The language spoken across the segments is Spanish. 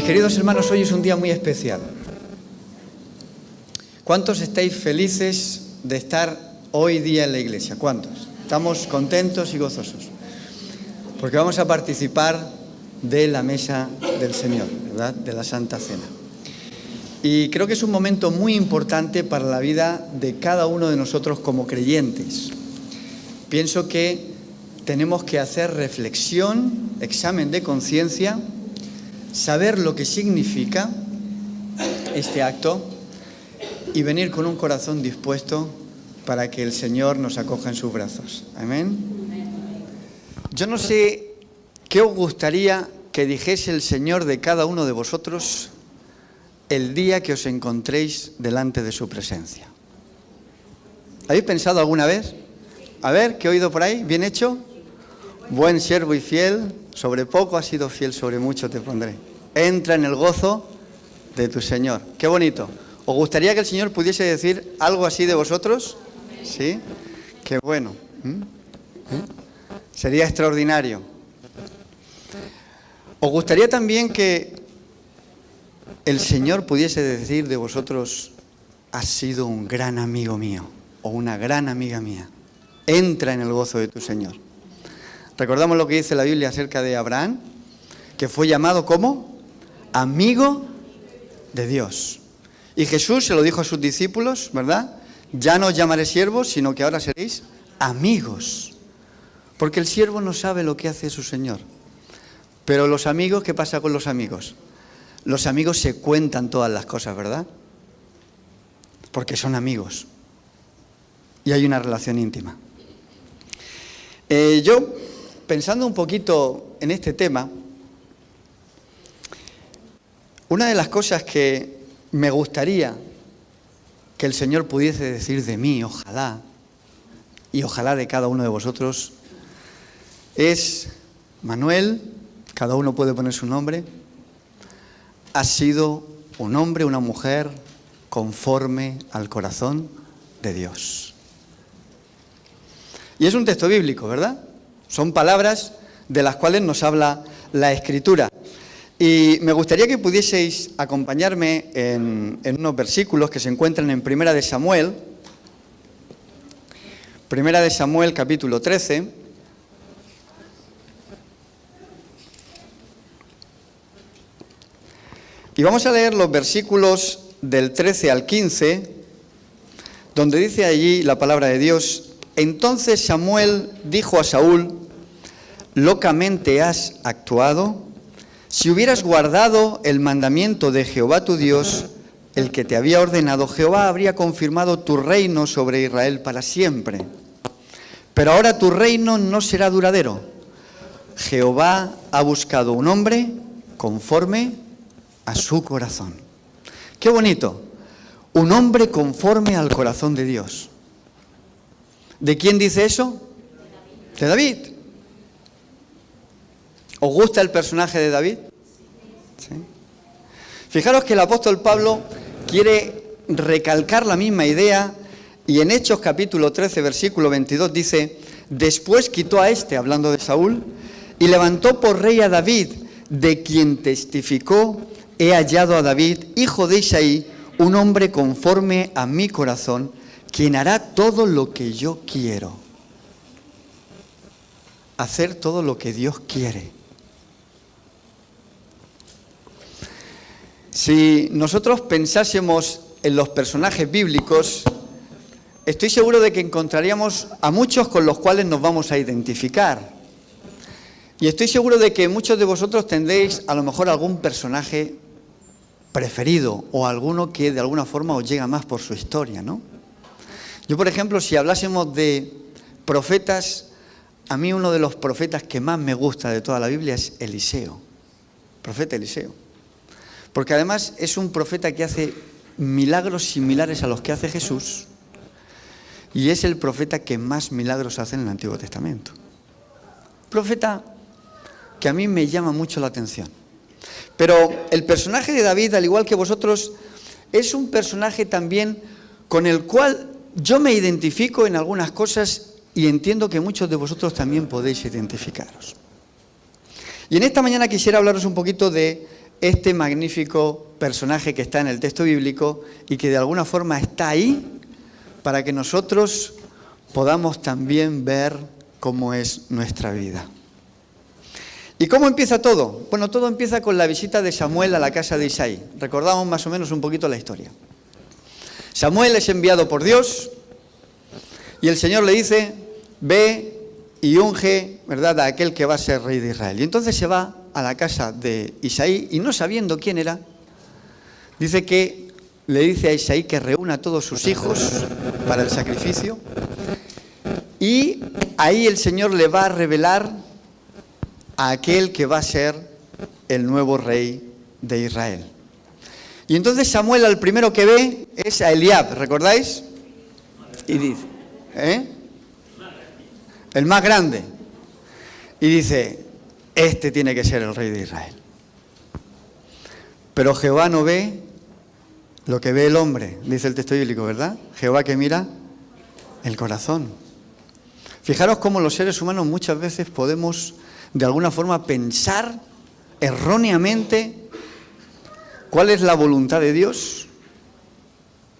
queridos hermanos, hoy es un día muy especial. ¿Cuántos estáis felices de estar hoy día en la iglesia? ¿Cuántos? Estamos contentos y gozosos, porque vamos a participar de la mesa del Señor, ¿verdad? De la Santa Cena. Y creo que es un momento muy importante para la vida de cada uno de nosotros como creyentes. Pienso que tenemos que hacer reflexión, examen de conciencia, saber lo que significa este acto y venir con un corazón dispuesto para que el Señor nos acoja en sus brazos. Amén. Yo no sé qué os gustaría que dijese el Señor de cada uno de vosotros el día que os encontréis delante de su presencia. ¿Habéis pensado alguna vez? A ver, ¿qué he oído por ahí? ¿Bien hecho? Buen siervo y fiel, sobre poco has sido fiel, sobre mucho te pondré. Entra en el gozo de tu Señor. Qué bonito. ¿Os gustaría que el Señor pudiese decir algo así de vosotros? ¿Sí? Qué bueno. Sería extraordinario. ¿Os gustaría también que el Señor pudiese decir de vosotros: has sido un gran amigo mío o una gran amiga mía? Entra en el gozo de tu Señor. Recordamos lo que dice la Biblia acerca de Abraham, que fue llamado como amigo de Dios. Y Jesús se lo dijo a sus discípulos, ¿verdad? Ya no os llamaré siervos, sino que ahora seréis amigos. Porque el siervo no sabe lo que hace su Señor. Pero los amigos, ¿qué pasa con los amigos? Los amigos se cuentan todas las cosas, ¿verdad? Porque son amigos. Y hay una relación íntima. Yo, pensando un poquito en este tema, una de las cosas que me gustaría que el Señor pudiese decir de mí, ojalá, y ojalá de cada uno de vosotros, es: Manuel, cada uno puede poner su nombre, has sido un hombre, una mujer conforme al corazón de Dios. Y es un texto bíblico, ¿verdad? Son palabras de las cuales nos habla la Escritura. Y me gustaría que pudieseis acompañarme en unos versículos que se encuentran en Primera de Samuel capítulo 13. Y vamos a leer los versículos del 13 al 15, donde dice allí la palabra de Dios: entonces Samuel dijo a Saúl: locamente has actuado. Si hubieras guardado el mandamiento de Jehová tu Dios, el que te había ordenado, Jehová habría confirmado tu reino sobre Israel para siempre. Pero ahora tu reino no será duradero. Jehová ha buscado un hombre conforme a su corazón. ¡Qué bonito! Un hombre conforme al corazón de Dios. ¿De quién dice eso? De David. ¿Os gusta el personaje de David? ¿Sí? Fijaros que el apóstol Pablo quiere recalcar la misma idea y en Hechos capítulo 13, versículo 22 dice: después quitó a este, hablando de Saúl, y levantó por rey a David, de quien testificó: he hallado a David, hijo de Isaí, un hombre conforme a mi corazón, quien hará todo lo que yo quiero. Hacer todo lo que Dios quiere. Si nosotros pensásemos en los personajes bíblicos, estoy seguro de que encontraríamos a muchos con los cuales nos vamos a identificar. Y estoy seguro de que muchos de vosotros tendréis a lo mejor algún personaje preferido o alguno que de alguna forma os llega más por su historia, ¿no? Yo, por ejemplo, si hablásemos de profetas, a mí uno de los profetas que más me gusta de toda la Biblia es Eliseo, profeta Eliseo. Porque además es un profeta que hace milagros similares a los que hace Jesús y es el profeta que más milagros hace en el Antiguo Testamento. Profeta que a mí me llama mucho la atención. Pero el personaje de David, al igual que vosotros, es un personaje también con el cual yo me identifico en algunas cosas y entiendo que muchos de vosotros también podéis identificaros. Y en esta mañana quisiera hablaros un poquito de este magnífico personaje que está en el texto bíblico y que de alguna forma está ahí para que nosotros podamos también ver cómo es nuestra vida. ¿Y cómo empieza todo? Bueno, todo empieza con la visita de Samuel a la casa de Isaí. Recordamos más o menos un poquito la historia. Samuel es enviado por Dios y el Señor le dice, ve y unge, ¿verdad?, a aquel que va a ser rey de Israel. Y entonces se va a la casa de Isaí y no sabiendo quién era, dice que le dice a Isaí que reúna a todos sus hijos para el sacrificio y ahí el Señor le va a revelar a aquel que va a ser el nuevo rey de Israel. Y entonces Samuel al primero que ve es a Eliab, ¿recordáis? Y dice, el más grande. Y dice, este tiene que ser el rey de Israel. Pero Jehová no ve lo que ve el hombre, dice el texto bíblico, ¿verdad? Jehová que mira el corazón. Fijaros cómo los seres humanos muchas veces podemos de alguna forma pensar erróneamente cuál es la voluntad de Dios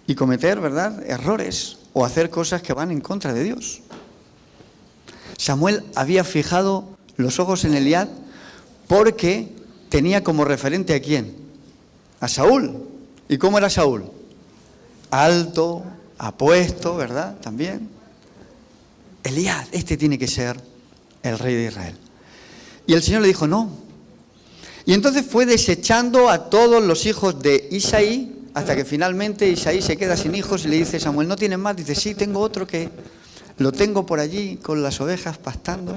y cometer, ¿verdad?, errores o hacer cosas que van en contra de Dios. Samuel había fijado los ojos en Eliab porque tenía como referente ¿a quién? A Saúl. ¿Y cómo era Saúl? Alto, apuesto, ¿verdad? También. Eliab, este tiene que ser el rey de Israel. Y el Señor le dijo, no. Y entonces fue desechando a todos los hijos de Isaí, hasta que finalmente Isaí se queda sin hijos y le dice, Samuel, ¿no tienes más? Dice, sí, tengo otro que lo tengo por allí con las ovejas pastando.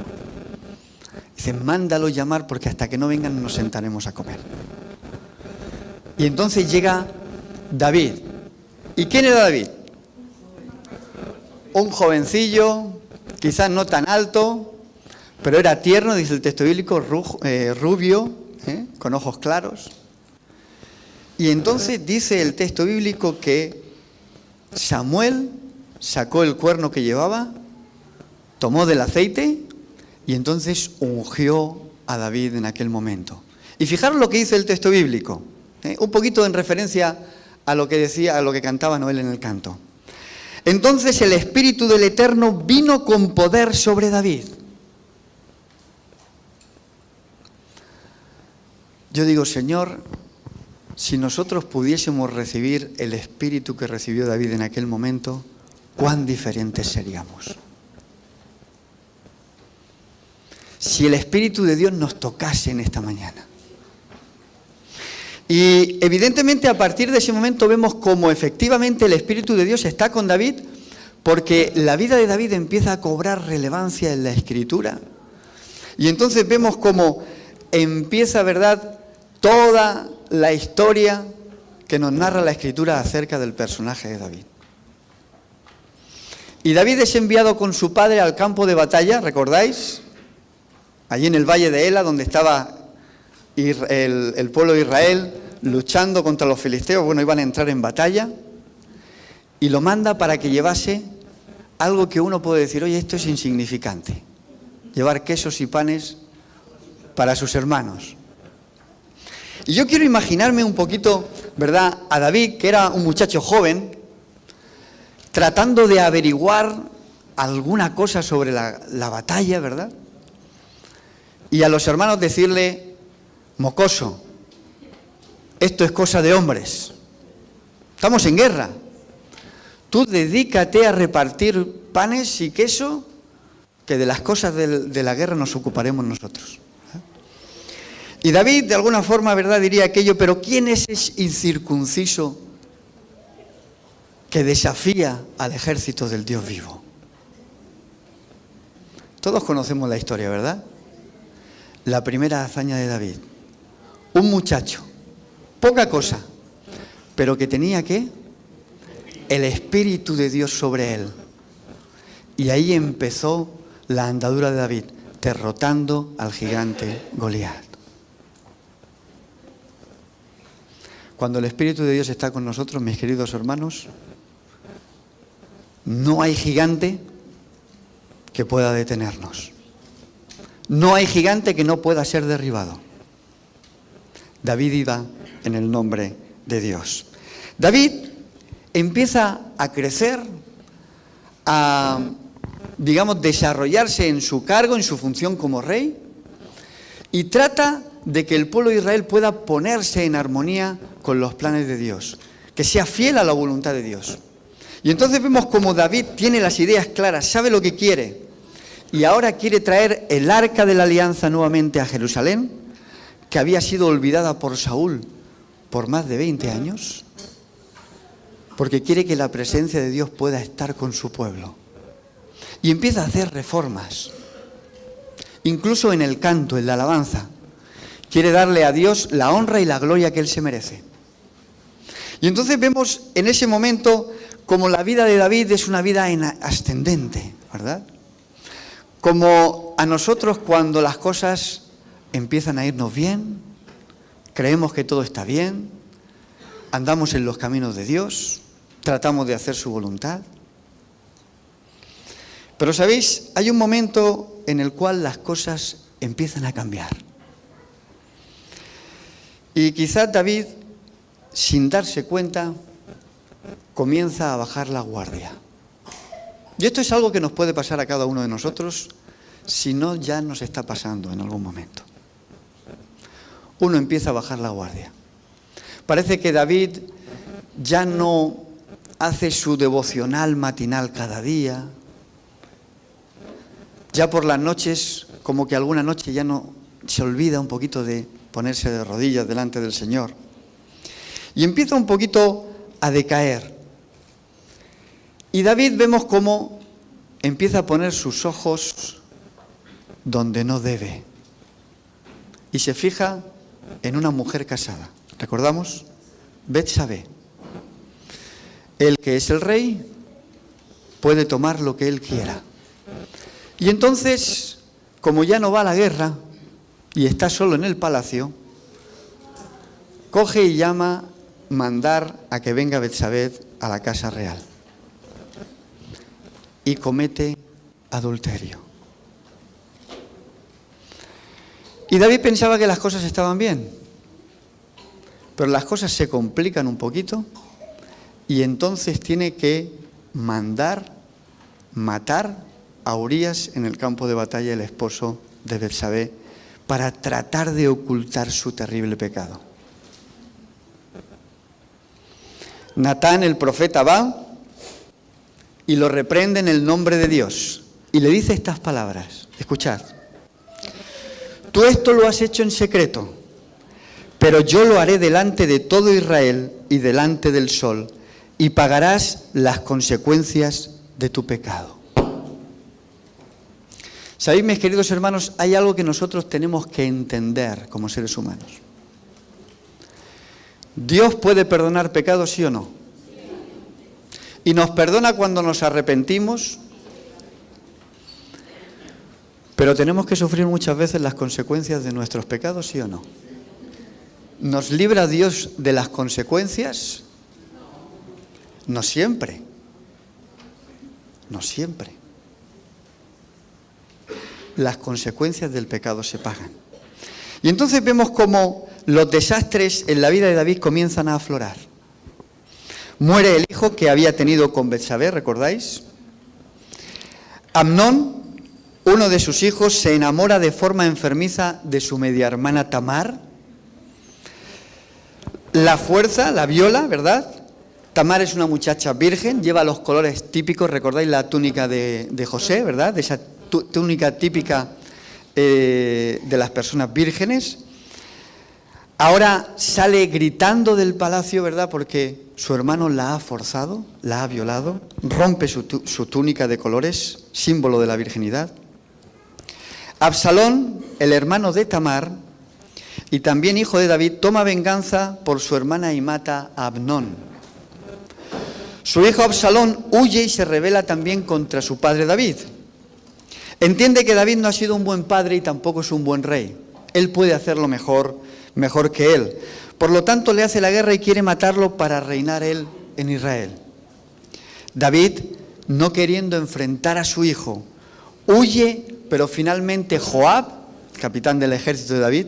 Dice, mándalo llamar porque hasta que no vengan nos sentaremos a comer. Y entonces llega David. ¿Y quién era David? Un jovencillo, quizás no tan alto, pero era tierno, dice el texto bíblico, rubio, con ojos claros. Y entonces dice el texto bíblico que Samuel sacó el cuerno que llevaba, tomó del aceite y entonces ungió a David en aquel momento. Y fijaros lo que dice el texto bíblico, un poquito en referencia a lo que decía, a lo que cantaba Noel en el canto. Entonces el Espíritu del Eterno vino con poder sobre David. Yo digo, Señor, si nosotros pudiésemos recibir el Espíritu que recibió David en aquel momento, ¿cuán diferentes seríamos? Si el Espíritu de Dios nos tocase en esta mañana. Y evidentemente a partir de ese momento vemos cómo efectivamente el Espíritu de Dios está con David, porque la vida de David empieza a cobrar relevancia en la Escritura. Y entonces vemos cómo empieza, ¿verdad?, toda la historia que nos narra la Escritura acerca del personaje de David. Y David es enviado con su padre al campo de batalla, ¿recordáis? Allí en el valle de Ela, donde estaba el pueblo de Israel luchando contra los filisteos. Bueno, iban a entrar en batalla y lo manda para que llevase algo que uno puede decir, oye, esto es insignificante, llevar quesos y panes para sus hermanos. Y yo quiero imaginarme un poquito, ¿verdad?, a David, que era un muchacho joven, tratando de averiguar alguna cosa sobre la batalla, ¿verdad? Y a los hermanos decirle, mocoso, esto es cosa de hombres, estamos en guerra, tú dedícate a repartir panes y queso, que de las cosas de la guerra nos ocuparemos nosotros. Y David, de alguna forma, ¿verdad?, diría aquello, pero ¿quién es ese incircunciso que desafía al ejército del Dios vivo? Todos conocemos la historia, ¿verdad? La primera hazaña de David. Un muchacho, poca cosa, pero que tenía, ¿qué? El Espíritu de Dios sobre él. Y ahí empezó la andadura de David, derrotando al gigante Goliat. Cuando el Espíritu de Dios está con nosotros, mis queridos hermanos, no hay gigante que pueda detenernos. No hay gigante que no pueda ser derribado. David iba en el nombre de Dios. David empieza a crecer, a, digamos, desarrollarse en su cargo, en su función como rey, y trata de que el pueblo de Israel pueda ponerse en armonía con los planes de Dios, que sea fiel a la voluntad de Dios. Y entonces vemos como David tiene las ideas claras, sabe lo que quiere, y ahora quiere traer el arca de la alianza nuevamente a Jerusalén, que había sido olvidada por Saúl por más de 20 años, porque quiere que la presencia de Dios pueda estar con su pueblo. Y empieza a hacer reformas, incluso en el canto, en la alabanza. Quiere darle a Dios la honra y la gloria que Él se merece. Y entonces vemos en ese momento como la vida de David es una vida ascendente, ¿verdad? Como a nosotros cuando las cosas empiezan a irnos bien, creemos que todo está bien, andamos en los caminos de Dios, tratamos de hacer su voluntad. Pero ¿sabéis? Hay un momento en el cual las cosas empiezan a cambiar. Y quizás David, sin darse cuenta, comienza a bajar la guardia. Y esto es algo que nos puede pasar a cada uno de nosotros, si no ya nos está pasando en algún momento. Uno empieza a bajar la guardia. Parece que David ya no hace su devocional matinal cada día. Ya por las noches, como que alguna noche ya no se olvida un poquito de ponerse de rodillas delante del Señor. Y empieza un poquito a decaer. Y David vemos cómo empieza a poner sus ojos donde no debe. Y se fija en una mujer casada. ¿Recordamos? Betsabé. El que es el rey puede tomar lo que él quiera. Y entonces, como ya no va a la guerra y está solo en el palacio, coge y llama mandar a que venga Betsabé a la casa real. Y comete adulterio. Y David pensaba que las cosas estaban bien, pero las cosas se complican un poquito y entonces tiene que mandar matar a Urías en el campo de batalla, el esposo de Betsabé, para tratar de ocultar su terrible pecado. Natán, el profeta, va y lo reprende en el nombre de Dios y le dice estas palabras. Escuchad. Tú esto lo has hecho en secreto, pero yo lo haré delante de todo Israel y delante del sol, y pagarás las consecuencias de tu pecado. ¿Sabéis, mis queridos hermanos? Hay algo que nosotros tenemos que entender como seres humanos. ¿Dios puede perdonar pecados, sí o no? ¿Y nos perdona cuando nos arrepentimos? Pero tenemos que sufrir muchas veces las consecuencias de nuestros pecados, ¿sí o no? ¿Nos libra Dios de las consecuencias? No siempre. No siempre. Las consecuencias del pecado se pagan. Y entonces vemos cómo los desastres en la vida de David comienzan a aflorar. Muere el hijo que había tenido con Betsabé, ¿recordáis? Amnón, uno de sus hijos, se enamora de forma enfermiza de su media hermana Tamar. La fuerza, la viola, ¿verdad? Tamar es una muchacha virgen, lleva los colores típicos, ¿recordáis la túnica de José, ¿verdad? De esa túnica típica de las personas vírgenes. Ahora sale gritando del palacio, ¿verdad? Porque su hermano la ha forzado, la ha violado, rompe su túnica de colores, símbolo de la virginidad. Absalón, el hermano de Tamar, y también hijo de David, toma venganza por su hermana y mata a Amnón. Su hijo Absalón huye y se rebela también contra su padre David. Entiende que David no ha sido un buen padre y tampoco es un buen rey. Él puede hacerlo mejor que él. Por lo tanto, le hace la guerra y quiere matarlo para reinar él en Israel. David, no queriendo enfrentar a su hijo, huye, pero finalmente Joab, capitán del ejército de David,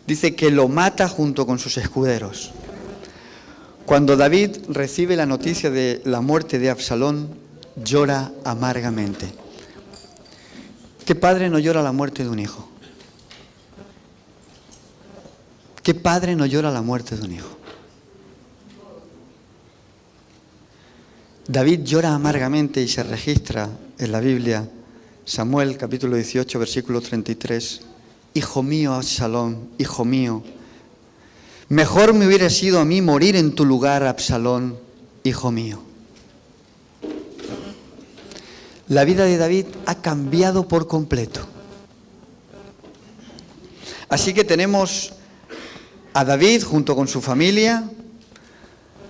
dice que lo mata junto con sus escuderos. Cuando David recibe la noticia de la muerte de Absalón, llora amargamente. ¿Qué padre no llora la muerte de un hijo? ¿Qué padre no llora la muerte de un hijo? David llora amargamente y se registra en la Biblia, Samuel capítulo 18, versículo 33, Hijo mío, Absalón, hijo mío, mejor me hubiera sido a mí morir en tu lugar, Absalón, hijo mío. La vida de David ha cambiado por completo. Así que tenemos a David junto con su familia.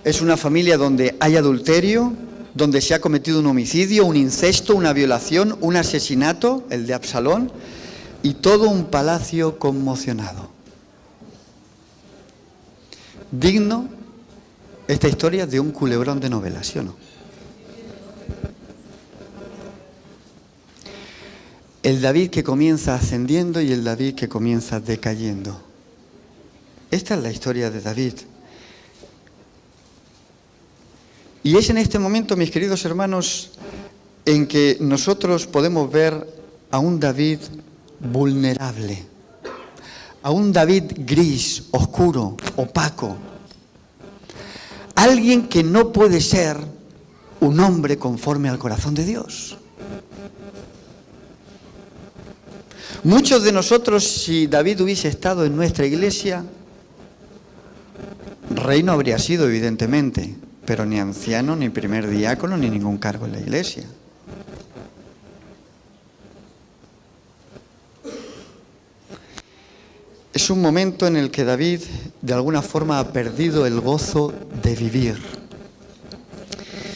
Es una familia donde hay adulterio, donde se ha cometido un homicidio, un incesto, una violación, un asesinato, el de Absalón, y todo un palacio conmocionado. Digno esta historia de un culebrón de novela, ¿sí o no? El David que comienza ascendiendo y el David que comienza decayendo. Esta es la historia de David. Y es en este momento, mis queridos hermanos, en que nosotros podemos ver a un David vulnerable, a un David gris, oscuro, opaco. Alguien que no puede ser un hombre conforme al corazón de Dios. Muchos de nosotros, si David hubiese estado en nuestra iglesia, rey no habría sido, evidentemente, pero ni anciano, ni primer diácono, ni ningún cargo en la iglesia. Es un momento en el que David, de alguna forma, ha perdido el gozo de vivir.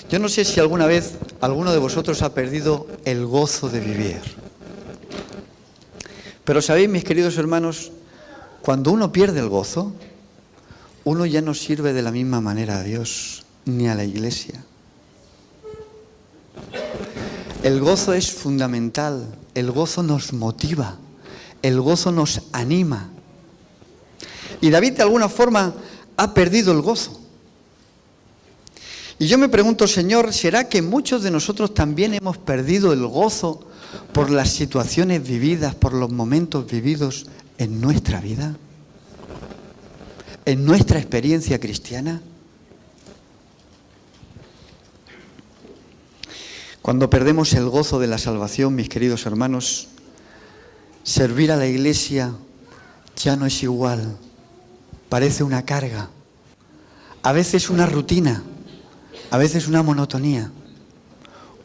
Yo no sé si alguna vez alguno de vosotros ha perdido el gozo de vivir. Pero sabéis, mis queridos hermanos, cuando uno pierde el gozo, uno ya no sirve de la misma manera a Dios, ni a la iglesia. El gozo es fundamental, el gozo nos motiva, el gozo nos anima. Y David de alguna forma ha perdido el gozo. Y yo me pregunto, Señor, ¿será que muchos de nosotros también hemos perdido el gozo por las situaciones vividas, por los momentos vividos en nuestra vida? ¿En nuestra experiencia cristiana? Cuando perdemos el gozo de la salvación, mis queridos hermanos, servir a la iglesia ya no es igual. Parece una carga, a veces una rutina, a veces una monotonía.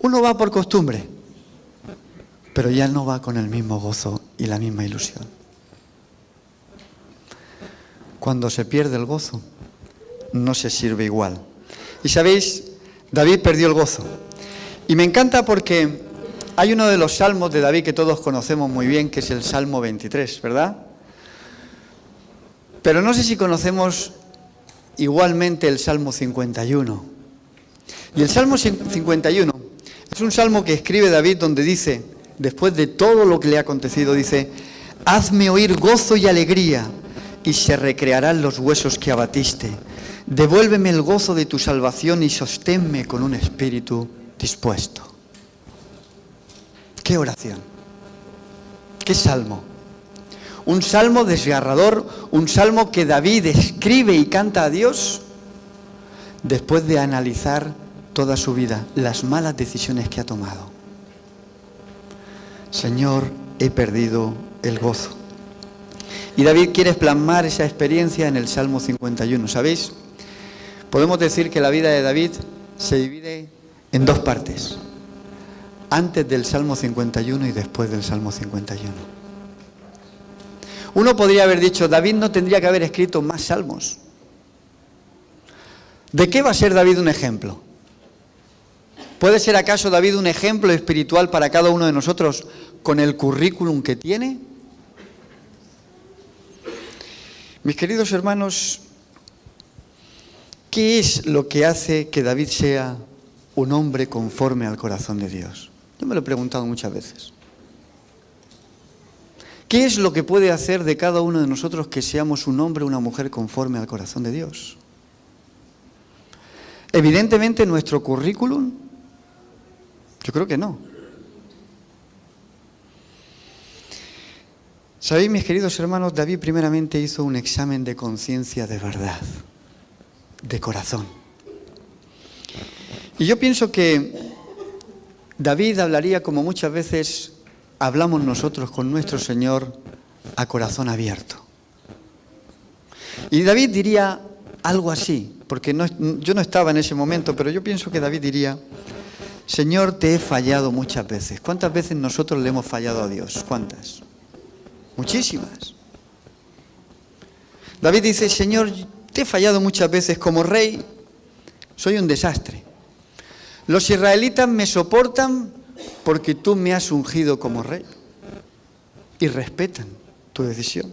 Uno va por costumbre, pero ya no va con el mismo gozo y la misma ilusión. Cuando se pierde el gozo, no se sirve igual. Y sabéis, David perdió el gozo. Y me encanta porque hay uno de los salmos de David que todos conocemos muy bien, que es el Salmo 23, ¿verdad? Pero no sé si conocemos igualmente el Salmo 51. Y el Salmo 51 es un salmo que escribe David donde dice, después de todo lo que le ha acontecido, dice: hazme oír gozo y alegría, y se recrearán los huesos que abatiste. Devuélveme el gozo de tu salvación y sosténme con un espíritu dispuesto. ¡Qué oración! ¡Qué salmo! Un salmo desgarrador, un salmo que David escribe y canta a Dios después de analizar toda su vida, las malas decisiones que ha tomado. Señor, he perdido el gozo. Y David quiere plasmar esa experiencia en el Salmo 51. ¿Sabéis? Podemos decir que la vida de David se divide en dos partes. Antes del Salmo 51 y después del Salmo 51. Uno podría haber dicho, David no tendría que haber escrito más salmos. ¿De qué va a ser David un ejemplo? ¿Puede ser acaso David un ejemplo espiritual para cada uno de nosotros con el currículum que tiene? Mis queridos hermanos, ¿qué es lo que hace que David sea un hombre conforme al corazón de Dios? Yo me lo he preguntado muchas veces. ¿Qué es lo que puede hacer de cada uno de nosotros que seamos un hombre o una mujer conforme al corazón de Dios? Evidentemente nuestro currículum, yo creo que no. ¿Sabéis, mis queridos hermanos? David primeramente hizo un examen de conciencia de verdad, de corazón. Y yo pienso que David hablaría como muchas veces hablamos nosotros con nuestro Señor a corazón abierto. Y David diría algo así, porque yo no estaba en ese momento, pero yo pienso que David diría: Señor, te he fallado muchas veces. ¿Cuántas veces nosotros le hemos fallado a Dios? ¿Cuántas? Muchísimas. David dice: Señor, te he fallado muchas veces como rey, soy un desastre. Los israelitas me soportan porque tú me has ungido como rey y respetan tu decisión.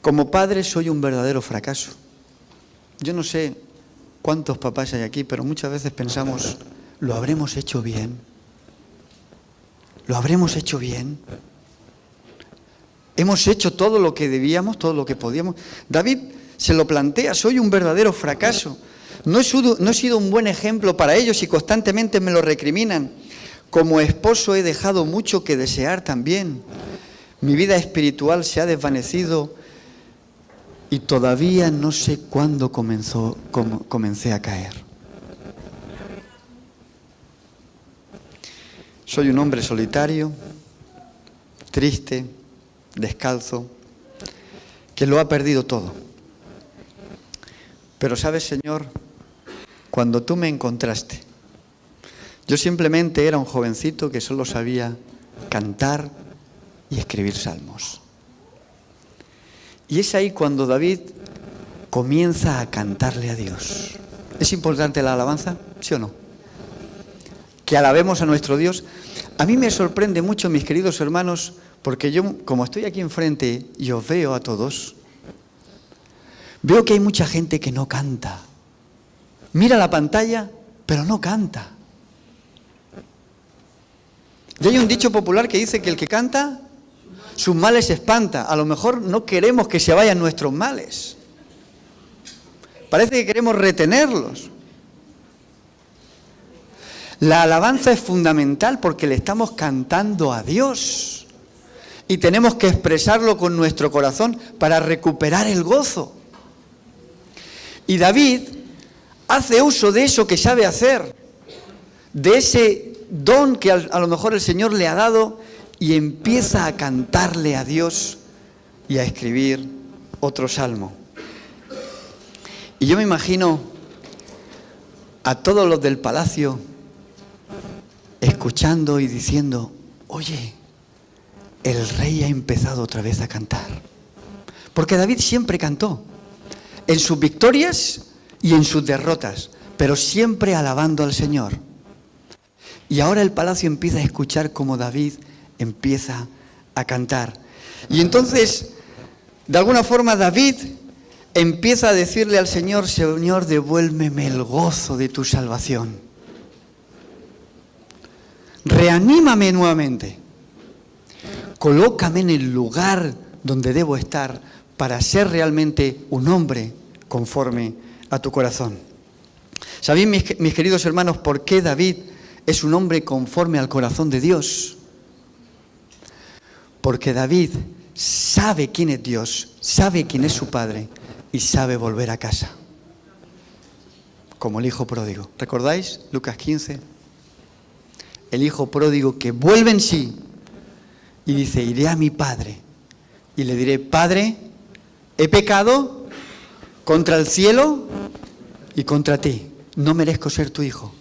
Como padre soy un verdadero fracaso. Yo no sé cuántos papás hay aquí, pero muchas veces pensamos: ¿lo habremos hecho bien? ¿Lo habremos hecho bien? ¿Hemos hecho todo lo que debíamos, todo lo que podíamos? David se lo plantea: soy un verdadero fracaso. No he sido un buen ejemplo para ellos y constantemente me lo recriminan. Como esposo he dejado mucho que desear también. Mi vida espiritual se ha desvanecido y todavía no sé cuándo comencé a caer. Soy un hombre solitario, triste, descalzo, que lo ha perdido todo. Pero sabes, Señor, cuando tú me encontraste, yo simplemente era un jovencito que solo sabía cantar y escribir salmos. Y es ahí cuando David comienza a cantarle a Dios. ¿Es importante la alabanza? ¿Sí o no? Que alabemos a nuestro Dios. A mí me sorprende mucho, mis queridos hermanos, porque yo, como estoy aquí enfrente y os veo a todos, veo que hay mucha gente que no canta. Mira la pantalla, pero no canta. Y hay un dicho popular que dice que el que canta, sus males espanta. A lo mejor no queremos que se vayan nuestros males. Parece que queremos retenerlos. La alabanza es fundamental porque le estamos cantando a Dios. Y tenemos que expresarlo con nuestro corazón para recuperar el gozo. Y David hace uso de eso que sabe hacer, de ese don que a lo mejor el Señor le ha dado, y empieza a cantarle a Dios y a escribir otro salmo. Y yo me imagino a todos los del palacio escuchando y diciendo: oye, el rey ha empezado otra vez a cantar. Porque David siempre cantó, en sus victorias y en sus derrotas, pero siempre alabando al Señor. Y ahora el palacio empieza a escuchar cómo David empieza a cantar. Y entonces, de alguna forma, David empieza a decirle al Señor: Señor, devuélveme el gozo de tu salvación. Reanímame nuevamente. Colócame en el lugar donde debo estar para ser realmente un hombre conforme a tu corazón. ¿Sabéis, mis queridos hermanos, por qué David es un hombre conforme al corazón de Dios? Porque David sabe quién es Dios, sabe quién es su padre y sabe volver a casa. Como el hijo pródigo. ¿Recordáis Lucas 15? El hijo pródigo que vuelve en sí y dice: iré a mi padre y le diré: Padre, he pecado contra el cielo y contra ti. No merezco ser tu hijo.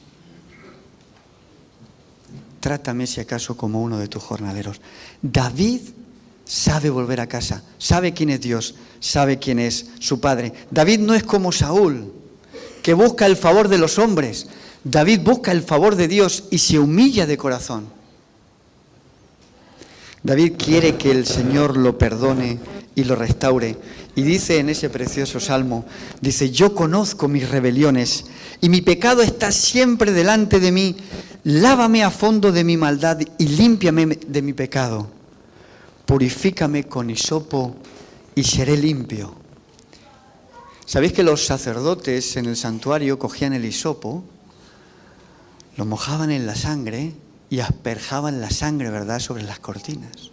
Trátame si acaso como uno de tus jornaleros. David sabe volver a casa, sabe quién es Dios, sabe quién es su padre. David no es como Saúl, que busca el favor de los hombres. David busca el favor de Dios y se humilla de corazón. David quiere que el Señor lo perdone y lo restaure. Y dice en ese precioso salmo, dice: yo conozco mis rebeliones y mi pecado está siempre delante de mí. Lávame a fondo de mi maldad y límpiame de mi pecado. purifícame con hisopo y seré limpio. ¿Sabéis que los sacerdotes en el santuario cogían el hisopo, lo mojaban en la sangre y asperjaban la sangre, ¿verdad?, sobre las cortinas?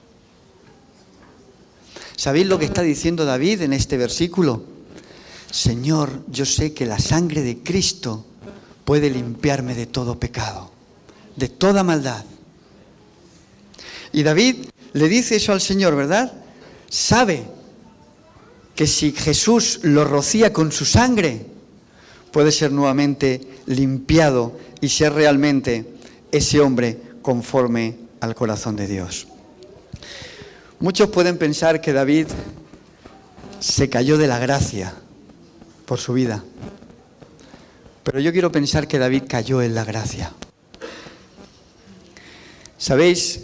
¿Sabéis lo que está diciendo David en este versículo? Señor, yo sé que la sangre de Cristo puede limpiarme de todo pecado, de toda maldad. Y David le dice eso al Señor, ¿verdad? Sabe que si Jesús lo rocía con su sangre, puede ser nuevamente limpiado y ser realmente ese hombre conforme al corazón de Dios. Muchos pueden pensar que David se cayó de la gracia por su vida, pero yo quiero pensar que David cayó en la gracia. ¿Sabéis?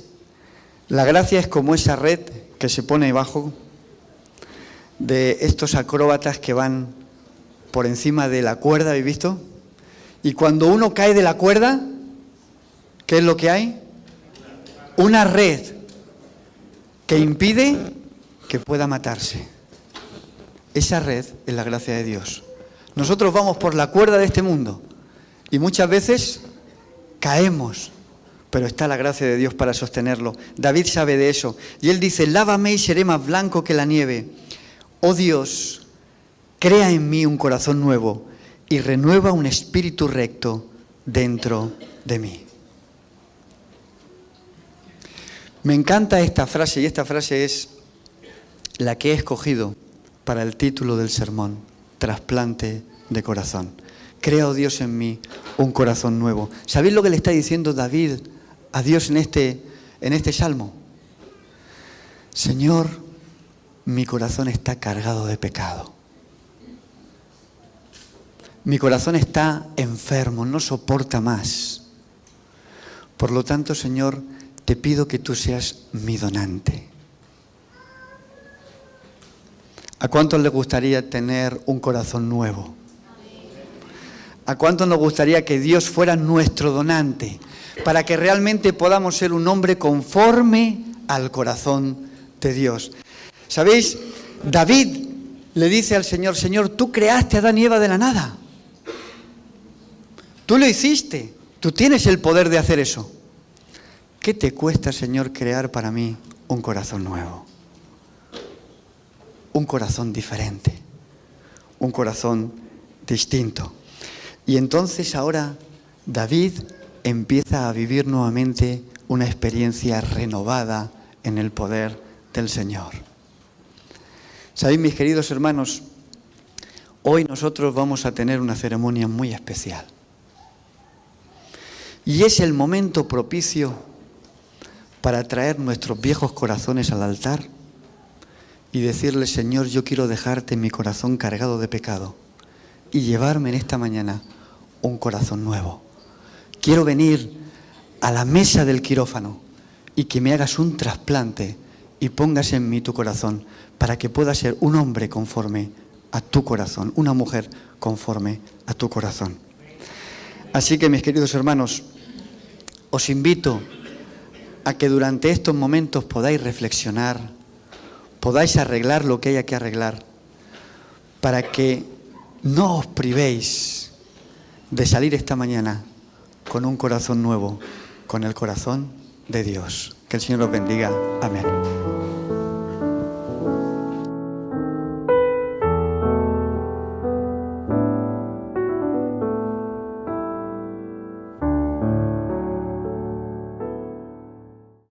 La gracia es como esa red que se pone debajo de estos acróbatas que van por encima de la cuerda, ¿habéis visto? Y cuando uno cae de la cuerda, ¿qué es lo que hay? Una red que impide que pueda matarse. Esa red es la gracia de Dios. Nosotros vamos por la cuerda de este mundo y muchas veces caemos, pero está la gracia de Dios para sostenerlo. David sabe de eso y él dice, lávame y seré más blanco que la nieve. Oh Dios, crea en mí un corazón nuevo y renueva un espíritu recto dentro de mí. Me encanta esta frase, y esta frase es la que he escogido para el título del sermón, trasplante de corazón. Crea, oh Dios, en mí un corazón nuevo. ¿Sabéis lo que le está diciendo David a Dios en este salmo? Señor, mi corazón está cargado de pecado. Mi corazón está enfermo, no soporta más. Por lo tanto, Señor, te pido que tú seas mi donante. ¿A cuántos les gustaría tener un corazón nuevo? ¿A cuántos nos gustaría que Dios fuera nuestro donante para que realmente podamos ser un hombre conforme al corazón de Dios? ¿Sabéis? David le dice al Señor, Señor, tú creaste a Adán y Eva de la nada. Tú lo hiciste, tú tienes el poder de hacer eso. ¿Qué te cuesta, Señor, crear para mí un corazón nuevo? Un corazón diferente, un corazón distinto. Y entonces ahora David empieza a vivir nuevamente una experiencia renovada en el poder del Señor. ¿Sabéis, mis queridos hermanos? Hoy nosotros vamos a tener una ceremonia muy especial. Y es el momento propicio para traer nuestros viejos corazones al altar y decirle, Señor, yo quiero dejarte mi corazón cargado de pecado y llevarme en esta mañana un corazón nuevo. Quiero venir a la mesa del quirófano y que me hagas un trasplante y pongas en mí tu corazón para que pueda ser un hombre conforme a tu corazón, una mujer conforme a tu corazón. Así que, mis queridos hermanos, os invito a que durante estos momentos podáis reflexionar, podáis arreglar lo que haya que arreglar, para que no os privéis de salir esta mañana con un corazón nuevo, con el corazón de Dios. Que el Señor os bendiga. Amén.